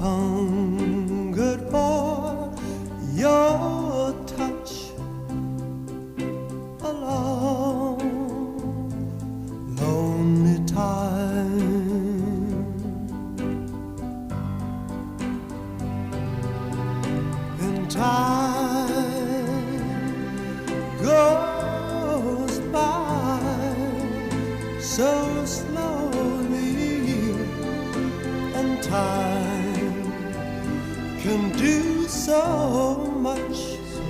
hungered for your touch a long, lonely time. And time goes by so slowly, and time can do so much